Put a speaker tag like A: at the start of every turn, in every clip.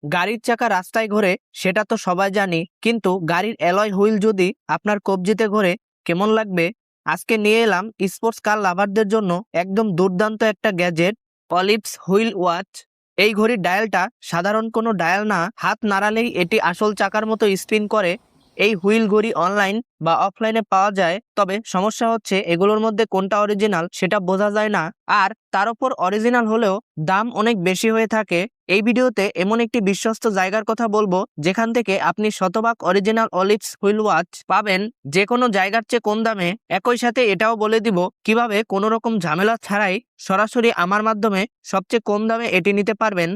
A: গাড়ির চাকা রাস্তায় ঘোরে সেটা তো সবাই জানি, কিন্তু গাড়ির অ্যালয় হুইল যদি আপনার কবজিতে ঘোরে কেমন লাগবে? আজকে নিয়ে এলাম স্পোর্টস কার লাভারদের জন্য একদম দুর্দান্ত একটা গ্যাজেট, অলিভস হুইল ওয়াচ। এই ঘড়ির ডায়ালটা সাধারণ কোনো ডায়াল না, হাত নাড়ালেই এটি আসল চাকার মতো স্পিন করে। এই হুইল ঘড়ি অনলাইন বা অফলাইনে পাওয়া যায়, তবে সমস্যা হচ্ছে এগুলোর মধ্যে কোনটা অরিজিনাল সেটা বোঝা যায় না, আর তার উপর অরিজিনাল হলেও দাম অনেক বেশি হয়ে থাকে। এই ভিডিওতে এমন একটি বিশ্বস্ত জায়গার কথা বলবো যেখান থেকে আপনি শতভাগ অরিজিনাল অলিভস হুইল ওয়াচ পাবেন, যে কোনো জায়গার চেয়ে কম দামে। একই সাথে এটাও বলে দিব কিভাবে কোনো রকম ঝামেলা ছাড়াই সরাসরি আমার মাধ্যমে সবচেয়ে কম দামে এটি নিতে পারবেন।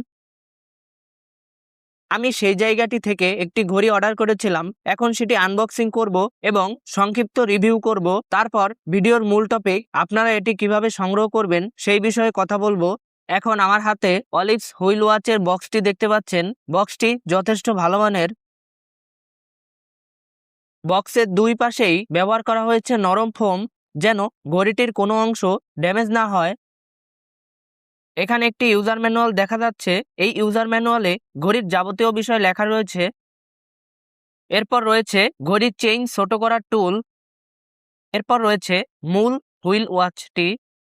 A: আমি সেই জায়গাটি থেকে একটি ঘড়ি অর্ডার করেছিলাম, এখন সেটি আনবক্সিং করব এবং সংক্ষিপ্ত রিভিউ করব। তারপর ভিডিওর মূল টপিক, আপনারা এটি কিভাবে সংগ্রহ করবেন সেই বিষয়ে কথা বলবো। এখন আমার হাতে অলিভস হুইল ওয়াচের বক্সটি দেখতে পাচ্ছেন। বক্সটি যথেষ্ট ভালো মানের। বক্সের দুই পাশেই ব্যবহার করা হয়েছে নরম ফোম, যেন ঘড়িটির কোনো অংশ ড্যামেজ না হয়। এখানে একটি ইউজার ম্যানুয়াল দেখা যাচ্ছে। এই ইউজার ম্যানুয়ালে ঘড়ির যাবতীয় বিষয় লেখা রয়েছে। এরপর রয়েছে ঘড়ির চেইন ছোট করার টুল। এরপর রয়েছে মূল হুইল ওয়াচটি।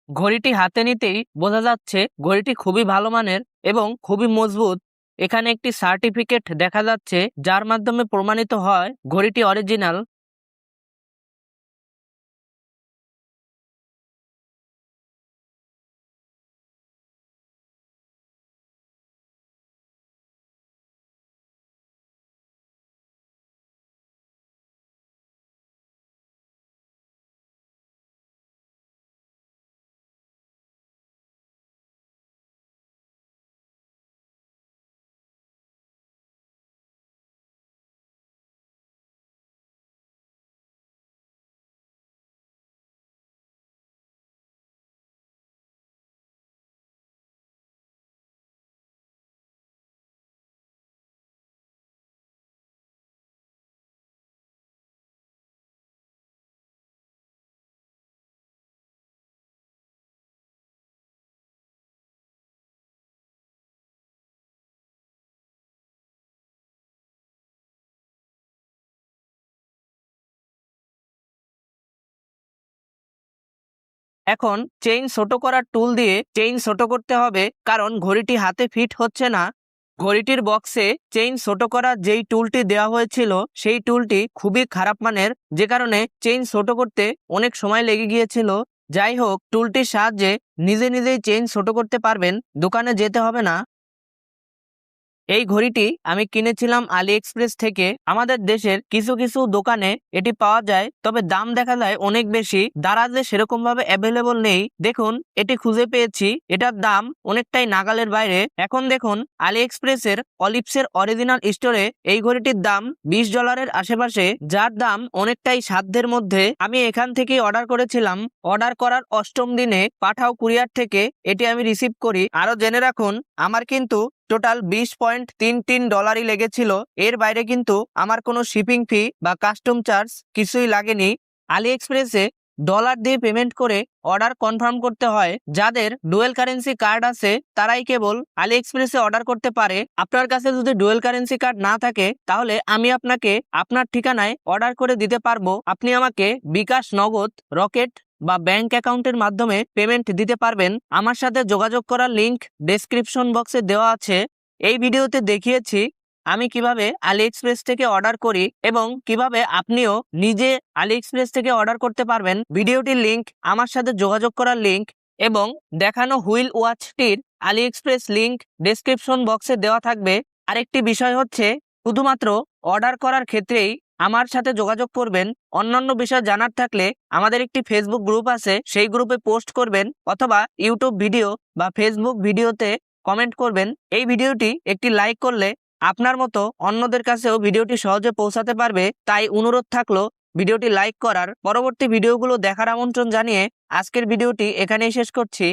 A: ঘড়িটি হাতে নিতেই বোঝা যাচ্ছে ঘড়িটি খুবই ভালো মানের এবং খুবই মজবুত। এখানে একটি সার্টিফিকেট দেখা যাচ্ছে যার মাধ্যমে প্রমাণিত হয় ঘড়িটি অরিজিনাল। এখন চেইন ছোট করার টুল দিয়ে চেইন ছোট করতে হবে, কারণ ঘড়িটি হাতে ফিট হচ্ছে না। ঘড়িটির বক্সে চেইন ছোট করার যেই টুলটি দেওয়া হয়েছিল সেই টুলটি খুবই খারাপ মানের, যে কারণে চেইন ছোট করতে অনেক সময় লেগে গিয়েছিল। যাই হোক, টুলটির সাহায্যে নিজে নিজেই চেইন ছোট করতে পারবেন, দোকানে যেতে হবে না। এই ঘড়িটি আমি কিনেছিলাম আলি এক্সপ্রেস থেকে। আমাদের দেশের কিছু কিছু দোকানে এটি পাওয়া যায়, তবে দাম দেখা যায় অনেক বেশি। দারাজে সেরকম ভাবে অ্যাভেলেবল নেই। দেখুন, এটি খুঁজে পেয়েছি, এটার দাম অনেকটাই নাগালের বাইরে। এখন দেখুন, আলি এক্সপ্রেসের অলিভসের অরিজিনাল স্টোরে এই ঘড়িটির দাম $20 আশেপাশে, যার দাম অনেকটাই সাধ্যের মধ্যে। আমি এখান থেকে অর্ডার করেছিলাম। অর্ডার করার 8ম দিনে পাঠাও কুরিয়ার থেকে এটি আমি রিসিভ করি। আরো জেনে রাখুন, আমার কিন্তু টোটাল $20.33 লেগেছিল। এর বাইরে কিন্তু আমার কোনো শিপিং ফি বা কাস্টম চার্জ কিছুই লাগেনি। আলি এক্সপ্রেসে ডলার দিয়ে পেমেন্ট করে অর্ডার কনফার্ম করতে হয়। যাদের ডুয়েল কারেন্সি কার্ড আছে তারাই কেবল আলি এক্সপ্রেসে অর্ডার করতে পারে। আপনার কাছে যদি ডুয়েল কারেন্সি কার্ড না থাকে তাহলে আমি আপনাকে আপনার ঠিকানায় অর্ডার করে দিতে পারবো। আপনি আমাকে বিকাশ, নগদ, রকেট বা ব্যাংক অ্যাকাউন্টের মাধ্যমে পেমেন্ট দিতে পারবেন। আমার সাথে যোগাযোগ করার লিংক ডেসক্রিপশন বক্সে দেওয়া আছে। এই ভিডিওতে দেখিয়েছি আমি কিভাবে আলি এক্সপ্রেস থেকে অর্ডার করি এবং কিভাবে আপনিও নিজে আলি এক্সপ্রেস থেকে অর্ডার করতে পারবেন। ভিডিওটির লিংক, আমার সাথে যোগাযোগ করার লিংক এবং দেখানো হুইল ওয়াচটির আলি এক্সপ্রেস লিংক ডেসক্রিপশন বক্সে দেওয়া থাকবে। আরেকটি বিষয় হচ্ছে, শুধুমাত্র অর্ডার করার ক্ষেত্রেই আমার সাথে যোগাযোগ করবেন। অন্যান্য বিষয় জানার থাকলে আমাদের একটি ফেসবুক গ্রুপ আছে, সেই গ্রুপে পোস্ট করবেন অথবা ইউটিউব ভিডিও বা ফেসবুক ভিডিওতে কমেন্ট করবেন। এই ভিডিওটি একটি লাইক করলে আপনার মতো অন্যদের কাছেও ভিডিওটি সহজে পৌঁছাতে পারবে, তাই অনুরোধ থাকলো ভিডিওটি লাইক করার। পরবর্তী ভিডিওগুলো দেখার আমন্ত্রণ জানিয়ে আজকের ভিডিওটি এখানেই শেষ করছি।